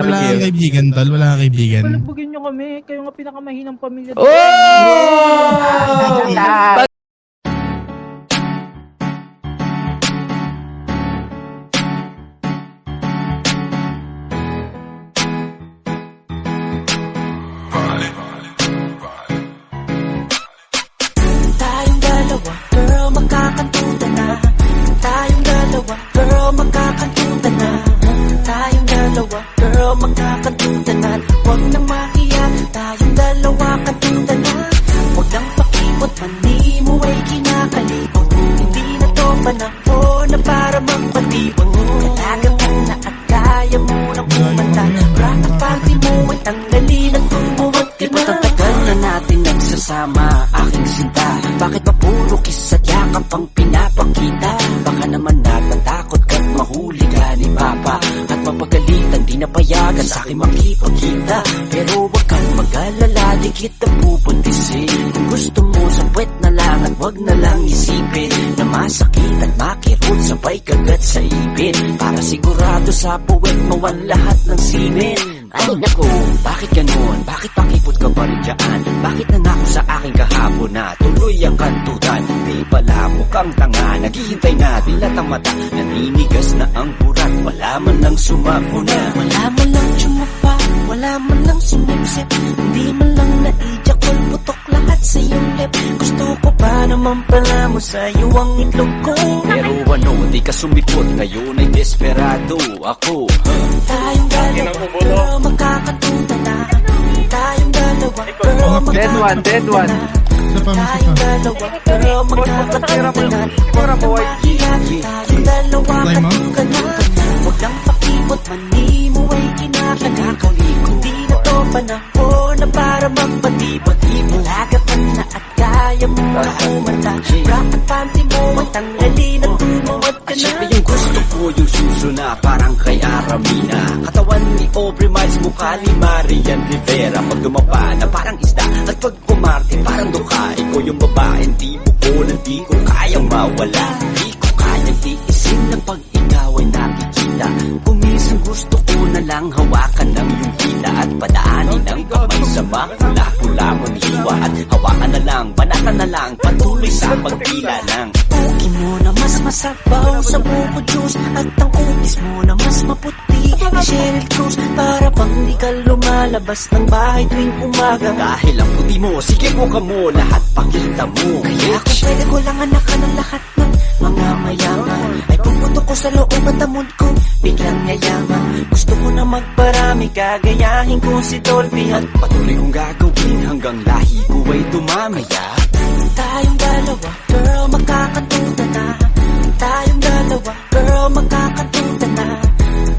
Wala kang kaibigan, tol. Wala kang kaibigan. Palugbugin nyo kami. Kayo nga pinakamahinang pamilya. Oh! Tayong dalawa, girl, magkakantutan na. Tayong dalawa, girl, magkakantutan na. Tayong dalawa, girl, magkakantutan na. Huwag nang mahiya, tayong dalawa kantutan na. Huwag nang pakipot, mani mo ay kinakalibot. Hindi na to panahon na para magpatibot. Kalagapan na at kaya mo nang kumanta. Bra at panty mo ay tanggalin at tumuwag ka na. Ang tagal na natin nagsasama, aking sinta. Bakit ba puro kiss at yakap ang pinapakita? Baka naman natatakot ka't mahuli ka ni Papa at mapagalitan, di napayagan sa akin makipagkita. Pero wag kang mag-alala, di kita pupuntisin. Kung gusto mo sa puwet na lang at wag na lang isipin na masakit at makirot sabay kagat sa ipin. Para sigurado sa puwet mawan lahat ng simen. Ay nako, bakit ganun? Bakit pakipot ka pa rin dyan? Bakit nanako sa akin kahapon na tuloy ang kantutan? Di pala mukhang tanga, naghihintay na dilat ang mata. Naninigas na ang burat, wala man lang sumako na. Wala man lang tsumapa, wala man lang sumipsip. Hindi man lang naijakol, putok lahat sa iyong lip. Gusto ko pa naman pala mo sa iyo ang itlog ko. Pero ano, di ka sumipot, ngayon ay desperado ako. Tayong dalawa, girl, magkakantutan na. Tayong dalawa, girl, Dead one, dead one. Isa pa, isa tayong pa. dalawa, girl, magkakantutan na. Pura mo, white. Tayong dalawa, kantukan na. Huwag lang pakipot, mani mo ay kinakakalikot. Hindi na to panahon na para magpatibot. Malagapan na at kaya mo na kumanta. Bra at panty mo ay tanggalin at tumuwad ka At na. syempre yung gusto ko yung suso na parang kay Aramina. Katawan ni Aubrey Miles, mukha ni Marian Rivera. Pag dumapa na parang isda at pag kumarte parang duka. Ikaw yung babaeng tipo ko na di ko kayang mawala. Di ko kayang tiisin na pag ikaw ay nakikita. Kuminsan gusto ko na lang hawakan ng iyong kita at padaanin ang kamay sa makula-pula mong hiwa. At hawakan na lang, banatan na lang, patuloy sa pagpila ng Uki mo na mas masabaw sa buko juice. At ang utis mo na mas maputi ni Sheryl Cruz. Para bang di ka lumalabas ng bahay tuwing umaga. dahil ang puti mo, sige mo ka mo, lahat pakita mo. Kaya kung pwede ko lang anak ka ng lahat ng mga mayaman, ay puputok ko sa loob at amod ko biglang yayaman. Gusto ko na magparami, gagayahin ko si Dolby. At Patuloy kong gagawin hanggang lahi ko ay dumami. tayong dalawa, girl, magkakantutan na. Tayong dalawa, girl, magkakantutan na.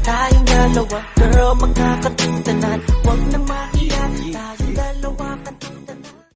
Tayong dalawa, girl, magkakantutan na. Huwag nang mahiya, tayong dalawa